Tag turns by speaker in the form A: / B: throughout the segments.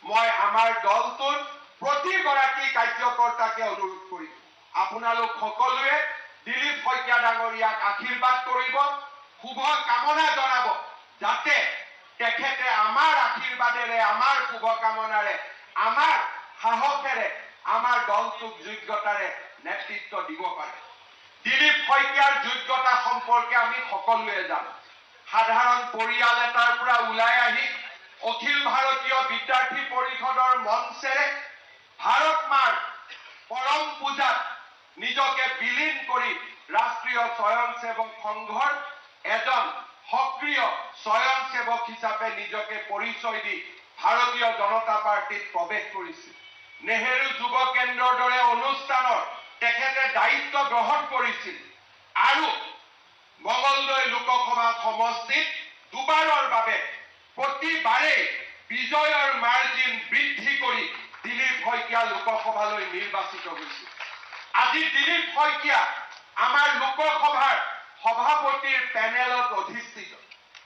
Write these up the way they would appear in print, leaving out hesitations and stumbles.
A: মই আমাৰ দলটোৰ প্ৰতিগৰাকী কাৰ্যকৰ্তাকে অনুৰোধ কৰিম আপোনালোক সকলোৱে দিলীপ শইকীয়া ডাঙৰীয়াক আশীৰ্বাদ কৰিব শুভ কামনা জনাব যাতে তেখেতে আমাৰ আশীৰ্বাদেৰে আমাৰ শুভ কামনাৰে আমাৰ সাহসেৰে আমাৰ দলটোক যোগ্যতাৰে নেতৃত্ব দিব পাৰে দিলীপ শইকীয়াৰ যোগ্যতা সম্পৰ্কে আমি সকলোৱে জানো সাধাৰণ পৰিয়াল এটাৰ পৰা ওলাই আহি অখিল ভাৰতীয় বিদ্যাৰ্থী পৰিষদৰ মঞ্চেৰে ভাৰত মাৰ পৰম পূজাত নিজকে বিলীন কৰি ৰাষ্ট্ৰীয় স্বয়ংসেৱক সংঘৰ এজন সক্ৰিয় স্বয়ংসেৱক হিচাপে নিজকে পৰিচয় দি ভাৰতীয় জনতা পাৰ্টিত প্ৰৱেশ কৰিছিল নেহেৰু যুৱ কেন্দ্ৰৰ দৰে অনুষ্ঠানৰ তেখেতে দায়িত্ব গ্ৰহণ কৰিছিল আৰু মঙলদৈ লোকসভা সমষ্টিত দুবাৰৰ বাবে প্ৰতিবাৰে বিজয়ৰ মাৰ্জিন বৃদ্ধি কৰি দিলীপ শইকীয়া লোকসভালৈ নিৰ্বাচিত হৈছিল আজি দিলীপ শইকীয়া আমাৰ লোকসভাৰ সভাপতিৰ পেনেলত অধিষ্ঠিত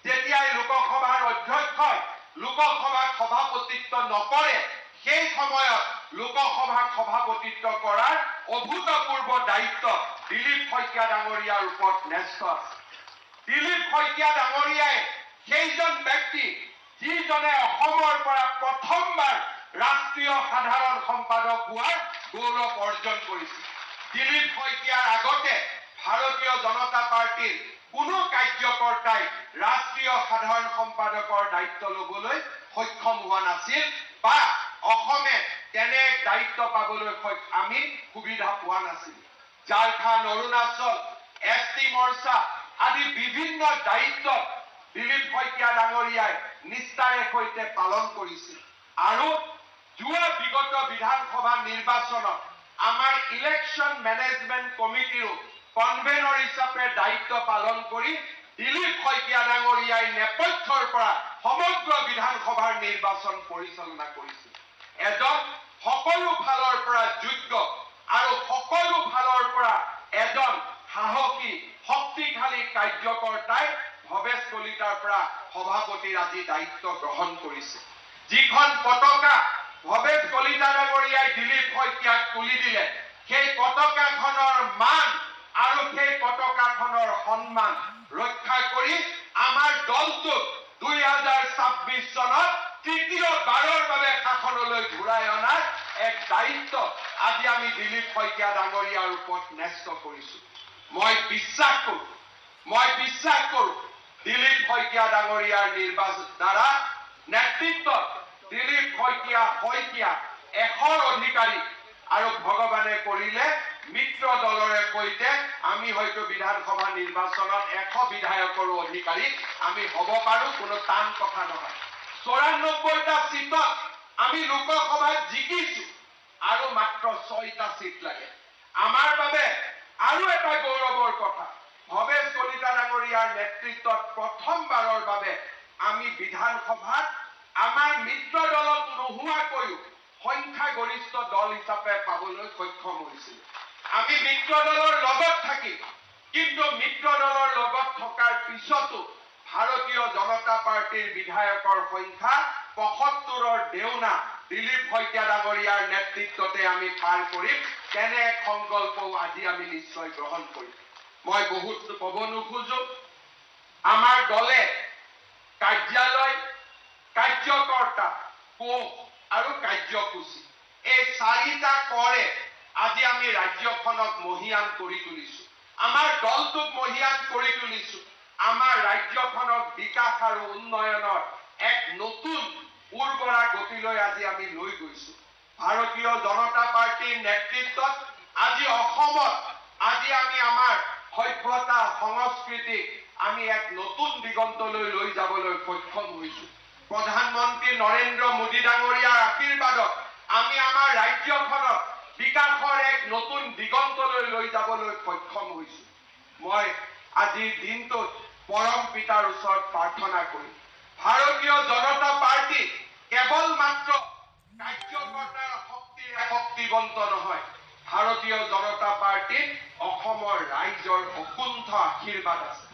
A: যেতিয়াই লোকসভাৰ অধ্যক্ষই লোকসভাক সভাপতিত্ব নকৰে সেই সময়ত লোকসভাক সভাপতিত্ব কৰাৰ অভূতপূৰ্ব দায়িত্ব দিলীপ শইকীয়া ডাঙৰীয়াৰ ওপৰত ন্যস্ত আছে দিলীপ শইকীয়া ডাঙৰীয়াই সেইজন ব্যক্তি যিজনে অসমৰ পৰা প্ৰথমবাৰ ৰাষ্ট্ৰীয় সাধাৰণ সম্পাদক হোৱাৰ গৌৰৱ অৰ্জন কৰিছিল দিলীপ শইকীয়াৰ আগতে ভাৰতীয় জনতা পাৰ্টিৰ কোনো কাৰ্যকৰ্তাই ৰাষ্ট্ৰীয় সাধাৰণ সম্পাদকৰ দায়িত্ব ল'বলৈ সক্ষম হোৱা নাছিল বা অসমে তেনে দায়িত্ব পাবলৈ আমি সুবিধা পোৱা নাছিল ঝাৰখণ্ড অৰুণাচল এছটি মৰ্চা আদি বিভিন্ন দায়িত্ব দিলীপ শইকীয়া ডাঙৰীয়াই নিষ্ঠাৰে সৈতে পালন কৰিছিল আৰু যোৱা বিগত বিধানসভা নিৰ্বাচনত আমাৰ ইলেকশ্যন মেনেজমেণ্ট কমিটিৰো কনভেনৰ হিচাপে দায়িত্ব পালন কৰি দিলীপ শইকীয়া ডাঙৰীয়াই নেপথ্যৰ পৰা সমগ্ৰ বিধানসভাৰ নিৰ্বাচন পৰিচালনা কৰিছিল এজন সকলো ফালৰ পৰা যোগ্য আৰু সকলো ফালৰ পৰা এজন সাহসী শক্তিশালী কাৰ্যকৰ্তাই ভৱেশ কলিতাৰ পৰা সভাপতিৰ আজি দায়িত্ব গ্ৰহণ কৰিছে যিখন পতাকা ভৱেশ কলিতা ডাঙৰীয়াই দিলীপ শইকীয়াক তুলি দিলে সেই পতাকাখনৰ মান আৰু সেই পতাকাখনৰ সন্মান ৰক্ষা কৰি আমাৰ দলটোক 2026 চনত তৃতীয়বাৰৰ বাবে শাসনলৈ ঘূৰাই অনাৰ এক দায়িত্ব আজি আমি দিলীপ শইকীয়া ডাঙৰীয়াৰ ওপৰত ন্যস্ত কৰিছো মই বিশ্বাস কৰো দিলীপ শইকীয়া ডাঙৰীয়াৰ নিৰ্বাচন দ্বাৰা নেতৃত্বত দিলীপ শইকীয়া এশৰ অধিকাৰী আৰু ভগৱানে কৰিলে মিত্ৰ দলৰে সৈতে আমি হয়তো বিধানসভা নিৰ্বাচনত 100 বিধায়কৰো অধিকাৰী আমি হ'ব পাৰো কোনো টান কথা নহয় 94টা সিটত আমি লোকসভাত জিকিছো আৰু মাত্ৰ 6টা সিট লাগে আমাৰ বাবে আৰু এটা গৌৰৱৰ কথা ভৱেশ কলিতা ডাঙৰীয়াৰ নেতৃত্বত প্ৰথমবাৰৰ বাবে আমি বিধানসভাত আমাৰ মিত্ৰ দলত নোহোৱাকৈও সংখ্যাগৰিষ্ঠ দল হিচাপে পাবলৈ সক্ষম হৈছিল আমি মিত্ৰ দলৰ লগত থাকি কিন্তু মিত্ৰ দলৰ লগত থকাৰ পিছতো ভাৰতীয় জনতা পাৰ্টিৰ বিধায়কৰ সংখ্যা 75ৰ দেউনা দিলীপ শইকীয়া ডাঙৰীয়াৰ নেতৃত্বতে আমি পাৰ কৰিম তেনে এক সংকল্পও আজি আমি নিশ্চয় গ্ৰহণ কৰিম মই বহুত ক'ব নোখোজো আমাৰ দলে কাৰ্যালয় কাৰ্যকৰ্তা কোষ আৰু কাৰ্যসূচী এই 4টা কৰে আজি আমি ৰাজ্যখনক মহিয়ান কৰি তুলিছো আমাৰ দলটোক মহিয়ান কৰি তুলিছো আমাৰ ৰাজ্যখনক বিকাশ আৰু উন্নয়নৰ এক নতুন উৰ্বৰা গতিলৈ আজি আমি লৈ গৈছো ভাৰতীয় জনতা পাৰ্টিৰ নেতৃত্বত আজি অসমত আজি আমি আমাৰ সভ্যতা সংস্কৃতি আমি এক নতুন দিগন্তলৈ লৈ যাবলৈ সক্ষম হৈছো প্ৰধানমন্ত্ৰী নৰেন্দ্ৰ মোদী ডাঙৰীয়াৰ আশীৰ্বাদত আমি আমাৰ ৰাজ্যখনক বিকাশৰ এক নতুন দিগন্তলৈ লৈ যাবলৈ সক্ষম হৈছো মই আজিৰ দিনটোত পৰম পিতাৰ ওচৰত প্ৰাৰ্থনা কৰিম ভাৰতীয় জনতা পাৰ্টি কেৱল মাত্ৰ কাৰ্যকৰ্তাৰ শক্তিৰে শক্তিবন্ত নহয় ভাৰতীয় জনতা পাৰ্টিত অসমৰ ৰাইজৰ অকুণ্ঠ আশীৰ্বাদ আছে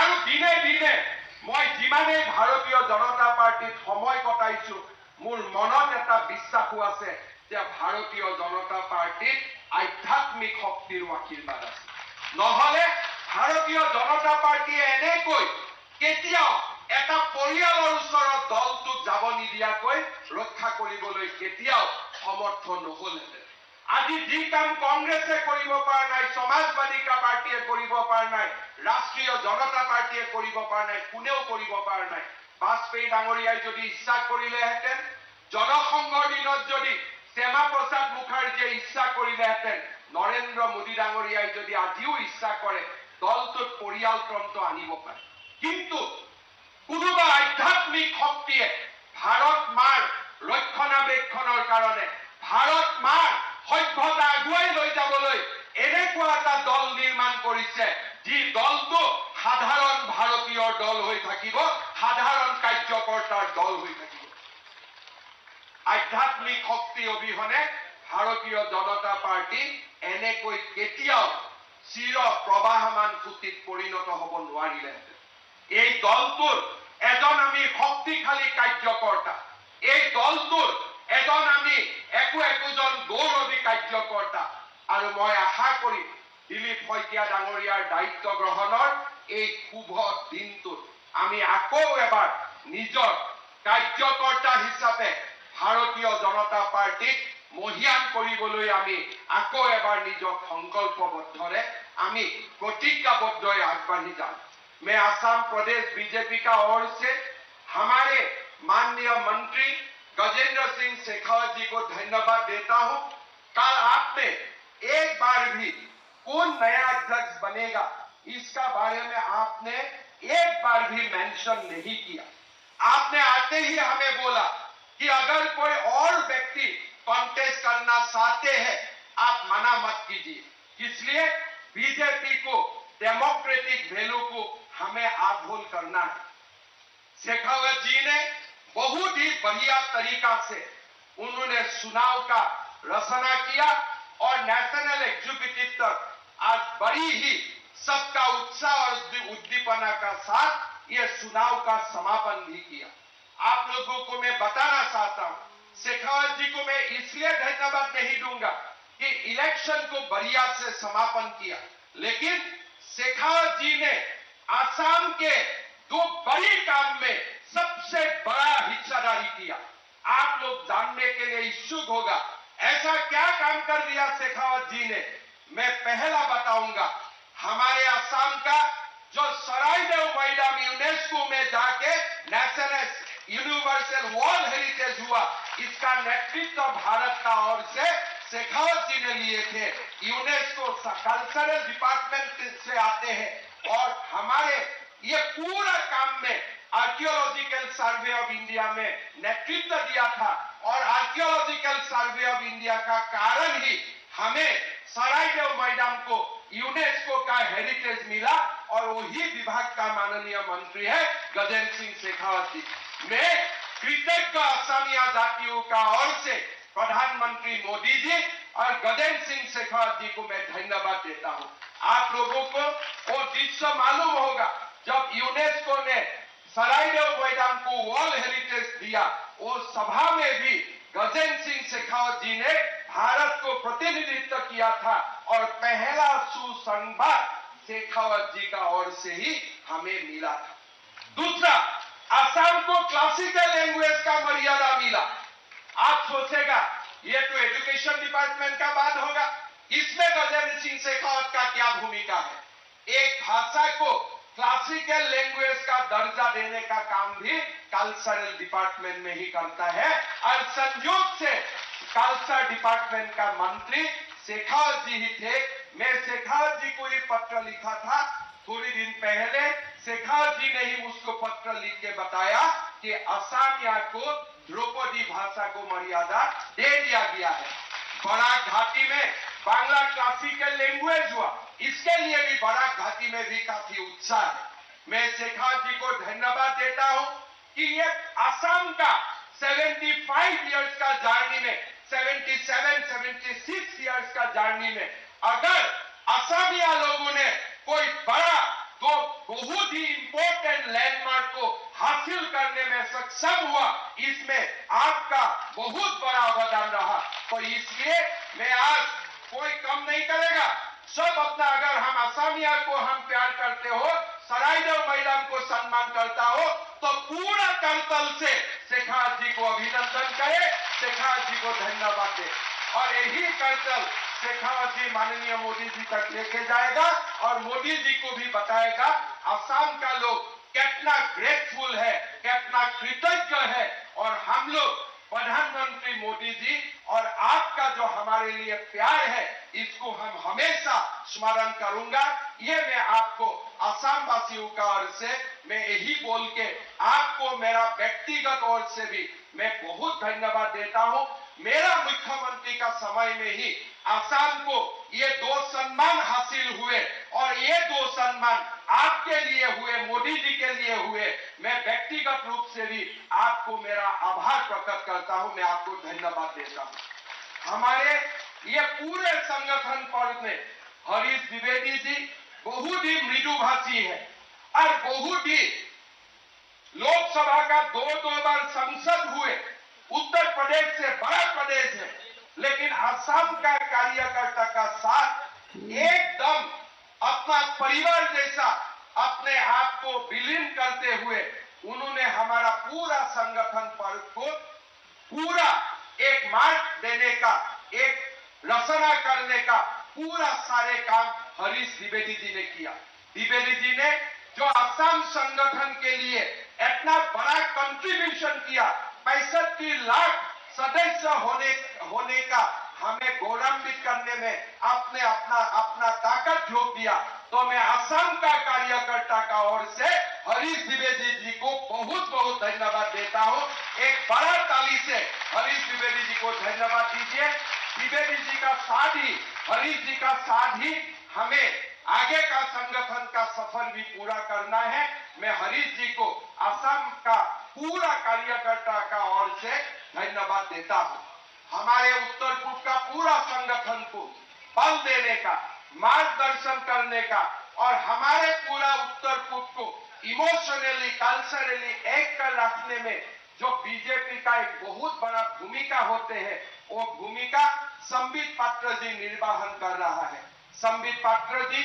A: আৰু দিনে দিনে মই যিমানেই ভাৰতীয় জনতা পাৰ্টিত সময় কটাইছো মোৰ মনত এটা বিশ্বাসও আছে যে ভাৰতীয় জনতা পাৰ্টিত আধ্যাত্মিক শক্তিৰো আশীৰ্বাদ আছে। নহলে ভাৰতীয় জনতা পাৰ্টিয়ে এনেকৈ কেতিয়াও এটা পৰিয়ালৰ ওচৰত দলটোক যাব নিদিয়াকৈ ৰক্ষা কৰিবলৈ কেতিয়াও সমৰ্থ নহলহেঁতেন। আজি যি কাম কংগ্ৰেছে কৰিব পৰা নাই, সমাজবাদী পাৰ্টিয়ে কৰিব পৰা নাই, ৰাষ্ট্ৰীয় জনতা পাৰ্টিয়ে কৰিব পৰা নাই, কোনেও কৰিব পৰা নাই। বাজপেয়ী ডাঙৰীয়াই যদি ইচ্ছা কৰিলেহেঁতেন, জনসংঘৰ দিনত যদি শ্যামা প্ৰসাদ মুখাৰ্জীয়ে ইচ্ছা কৰিলেহেঁতেন, নৰেন্দ্ৰ মোদী ডাঙৰীয়াই যদি আজিও ইচ্ছা কৰে, দলটোত পৰিয়ালক্ৰমটো আনিব পাৰে। কিন্তু কোনোবা আধ্যাত্মিক শক্তিয়ে ভাৰত মাৰ ৰক্ষণাবেক্ষণৰ কাৰণে, ভাৰত মাৰ সভ্যতা আগুৱাই লৈ যাবলৈ এনেকুৱা এটা দল নিৰ্মাণ কৰিছে, যি দলটো সাধাৰণ ভাৰতীয়ৰ দল হৈ থাকিব, সাধাৰণ কাৰ্যকৰ্তাৰ দল হৈ থাকিব। আধ্যাত্মিক শক্তি অবিহনে ভাৰতীয় জনতা পাৰ্টি এনেকৈ কেতিয়াও চিৰ প্ৰবাহমান সুতিত পৰিণত হ'ব নোৱাৰিলেহেঁতেন। এই দলটোৰ এজন আমি শক্তিশালী কাৰ্যকৰ্তা, এই দলটোৰ এজন আমি একোজন গৌৰৱী কাৰ্যকৰ্তা, আৰু মই আশা কৰিম দিলীপ শইকীয়া ডাঙৰীয়াৰ দায়িত্ব গ্ৰহণৰ এই শুভ দিনটোত আমি আকৌ এবাৰ নিজৰ কাৰ্যকৰ্তা হিচাপে ভাৰতীয় জনতা পাৰ্টিক মহিয়ান কৰিবলৈ আমি আকৌ এবাৰ নিজক সংকল্পবদ্ধৰে আমি প্ৰতিজ্ঞাবদ্ধৰে আগবাঢ়ি যাম। मैं असम प्रदेश बीजेपी का ओर से हमारे माननीय मंत्री गजेंद्र सिंह शेखावत जी को धन्यवाद देता हूं। कल आपने एक बार भी कौन नया अध्यक्ष बनेगा इसका बारे में आपने एक बार भी मेंशन नहीं किया। आपने आते ही हमें बोला कि अगर कोई और व्यक्ति कॉन्टेस्ट करना चाहते हैं आप मना मत कीजिए। इसलिए बीजेपी को डेमोक्रेटिक वैल्यू को हमें आधोल करना है। शेखावत जी ने बहुत ही बढ़िया तरीका से उन्होंने चुनाव का रचना किया और नेशनल एग्जीक्यूटिव तक आज बड़ी ही सबका उत्साह और उद्दीपना का साथ ये चुनाव का समापन भी किया। आप लोगों को मैं बताना चाहता हूं, शेखावत जी को मैं इसलिए धन्यवाद नहीं दूंगा कि इलेक्शन को बढ़िया से समापन किया, लेकिन शेखावत जी ने आसाम के दो बड़ी काम में सबसे बड़ा हिस्सेदारी किया। आप लोग जानने के लिए इच्छुक होगा ऐसा क्या काम कर दिया शेखावत जी ने। मैं पहला बताऊंगा, हमारे आसाम का जो सरायदेव मैदान यूनेस्को में जाके नेशनल यूनिवर्सल वर्ल्ड हेरिटेज हुआ, इसका नेतृत्व भारत का ओर से शेखावत जी ने लिए थे। यूनेस्को कल्चरल डिपार्टमेंट से आते हैं और हमारे ये पूरा काम में आर्कियोलॉजिकल सर्वे ऑफ इंडिया में नेतृत्व दिया था और आर्कियोलॉजिकल सर्वे ऑफ इंडिया का कारण ही हमें सरायदेव मैदान को यूनेस्को का हेरिटेज मिला और वही विभाग का माननीय मंत्री है गजेंद्र सिंह शेखावत जी। मैं कृतज्ञ असमिया जातियों का ओर से प्रधानमंत्री मोदी जी और गजेंद्र सिंह शेखावत जी को मैं धन्यवाद देता हूं। आप लोगों को वो दृश्य मालूम होगा जब यूनेस्को ने सरायदेव मैदान को वर्ल्ड हेरिटेज दिया, वो सभा में भी गजेंद्र सिंह शेखावत जी ने भारत को प्रतिनिधित्व किया था और पहला सुसंवाद शेखावत जी का ओर से ही हमें मिला था। दूसरा, असम को क्लासिकल लैंग्वेज का मर्यादा मिला। आप सोचेगा ये तो एजुकेशन डिपार्टमेंट का बात होगा, इसमें गजेंद्र सिंह शेखावत का क्या भूमिका है। एक भाषा को क्लासिकल लैंग्वेज का दर्जा देने का काम भी कल्चरल डिपार्टमेंट में ही करता है और संयोग से कल्चर डिपार्टमेंट का मंत्री शेखावत जी ही थे। मैं शेखावत जी को ये पत्र लिखा था थोड़ी दिन पहले। शेखावत जी ने ही मुझको पत्र लिख के बताया कि असमिया को ध्रुपदी भाषा को मर्यादा दे दिया गया है। बराक घाटी में बांग्ला क्लासिकल लैंग्वेज हुआ, इसके लिए भी बराक घाटी में भी काफी उत्साह है। मैं शेखावत जी को धन्यवाद देता हूं कि ये असम का 75 इयर्स का जर्नी में, 76 इयर्स का जर्नी में अगर असमिया लोगों ने कोई बड़ा तो बहुत ही इंपॉर्टेंट लैंडमार्क को हासिल हासिल करने में सक्षम हुआ, इसमें आपका बहुत बड़ा अवदान रहा। तो इसलिए मैं आज कोई कम नहीं करेगा, सब अपना, अगर हम असमिया को हम प्यार करते हो, सराइदेव मैदान को सम्मान करता हो, तो पूरा करतल से शेखावत जी को अभिनंदन करे, शेखावत जी को धन्यवाद दे। और यही करतल शेखावत जी माननीय मोदी जी तक लेके जाएगा और मोदी जी को भी बताएगा असम का लोग कितना ग्रेटफुल है, कितना कृतज्ञ है। और हम लोग प्रधानमंत्री मोदी जी और आपका जो हमारे लिए प्यार है, इसको हम हमेशा स्मरण करूंगा। ये मैं आपको असम वासियों का ओर से मैं यही बोल के आपको मेरा व्यक्तिगत ओर से भी मैं बहुत धन्यवाद देता हूं। मेरा मुख्यमंत्री का समय में ही असम को ये 2 सम्मान हासिल हुए और ये 2 सम्मान आपके लिए हुए, मोदी जी के लिए हुए। मैं व्यक्तिगत रूप से भी आपको मेरा आभार प्रकट करता हूं, मैं आपको धन्यवाद देता हूं। हमारे ये पूरे संगठन पर में हरीश द्विवेदी जी बहुत ही मृदुभाषी है और बहुत ही लोकसभा का 2 बार सांसद हुए, उत्तर प्रदेश से बड़ा प्रदेश है, लेकिन असम का कार्यकर्ता का साथ एकदम अपना परिवार जैसा अपने आप को विलीन करते हुए उन्होंने हमारा पूरा संगठन पर को पूरा एक मार्ग देने का, एक रचना करने का पूरा सारे काम हरीश द्विवेदी जी ने किया। द्विवेदी जी ने जो असम संगठन के लिए इतना बड़ा कंट्रीब्यूशन किया, 65 लाख सदस्य होने का हमें गौरवान्वित करने में आपने अपना ताकत झोंक दिया। तो मैं असम का कार्यकर्ता का ओर से हरीश द्विवेदी जी को बहुत बहुत धन्यवाद देता हूं। एक बड़ा ताली से हरीश द्विवेदी जी को धन्यवाद दीजिए। द्विवेदी जी का साथ ही, हरीश जी का साथ ही हमें आगे का संगठन का सफर भी पूरा करना है। मैं हरीश जी को असम का पूरा कार्यकर्ता का ओर से धन्यवाद देता हूं। हमारे उत्तर पूर्व का पूरा संगठन को बल देने का, मार्गदर्शन करने का और हमारे पूरा उत्तर पूर्व को इमोशनली, कल्चरली एक कर रखने में जो बीजेपी का एक बहुत बड़ा भूमिका होते हैं, वो भूमिका संबित पात्र जी निर्वाहन कर रहा है। संबित पात्र जी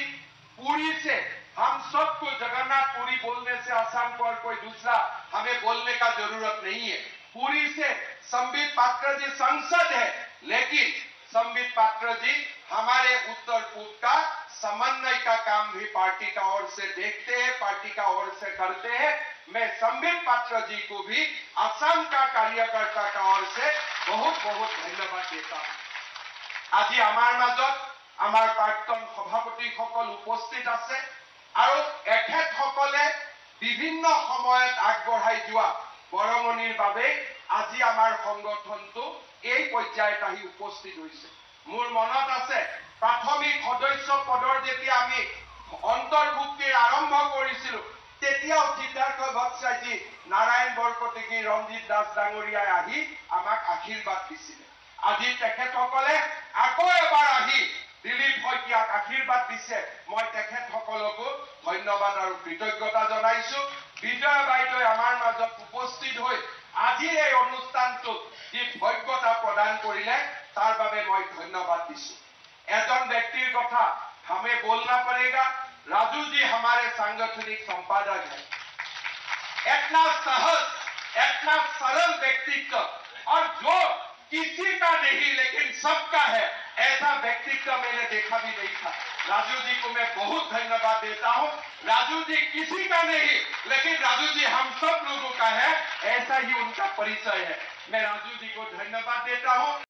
A: पुरी से, हम सबको जगन्नाथ पुरी बोलने से असम को और कोई दूसरा हमें बोलने का जरूरत नहीं है। पुरी से संबित पात्र जी सांसद है, लेकिन संबित पात्र जी हमारे उत्तर पूर्व का समन्वय का काम भी पार्टी का ओर से देखते हैं, पार्टी का ओर से करते हैं। मैं संबित पात्र जी को भी असम का कार्यकर्ता का ओर से बहुत बहुत धन्यवाद देता हूं। आज आमार মাজত आमार प्राक्तन सभापतिসকল उपस्थित আছে আৰু এখেতসকলে বিভিন্ন সময়ত আগবঢ়াই যোৱা বৰঙণিৰ বাবে আজি আমাৰ সংগঠনটো এই পৰ্যায়ত আহি উপস্থিত হৈছে। মোৰ মনত আছে প্ৰাথমিক সদস্য পদৰ যেতিয়া আমি অন্তৰ্ভুক্তিৰ আৰম্ভ কৰিছিলো, তেতিয়াও সিদ্ধাৰ্থ ভট্টাচাৰ্যজী, নাৰায়ণ বৰকটকী, ৰঞ্জিত দাস ডাঙৰীয়াই আহি আমাক আশীৰ্বাদ দিছিলে। আজি তেখেতসকলে আকৌ এবাৰ আহি দিলীপ শইকীয়াক আশীৰ্বাদ দিছে। মই তেখেতসকলকো ধন্যবাদ আৰু কৃতজ্ঞতা জনাইছো। বিজয়া বাইদেউ আমাৰ মাজত উপস্থিত হৈ আজিৰ এই অনুষ্ঠানটোত যি ভব্যতা প্ৰদান কৰিলে তাৰ বাবে মই ধন্যবাদ দিছো। এজন ব্যক্তিৰ কথা हमें बोलना पड़ेगा। राजू जी हमारे सांगठनिक संपादक हैं। इतना सहज, इतना सरल व्यक्तित्व और जो किसी का नहीं लेकिन सबका है, ऐसा व्यक्तित्व मैंने देखा भी नहीं था। राजू जी को मैं बहुत धन्यवाद देता हूं। राजू जी किसी का नहीं, लेकिन राजू जी हम सब लोगों का है, ऐसा ही उनका परिचय है। मैं राजू जी को धन्यवाद देता हूं।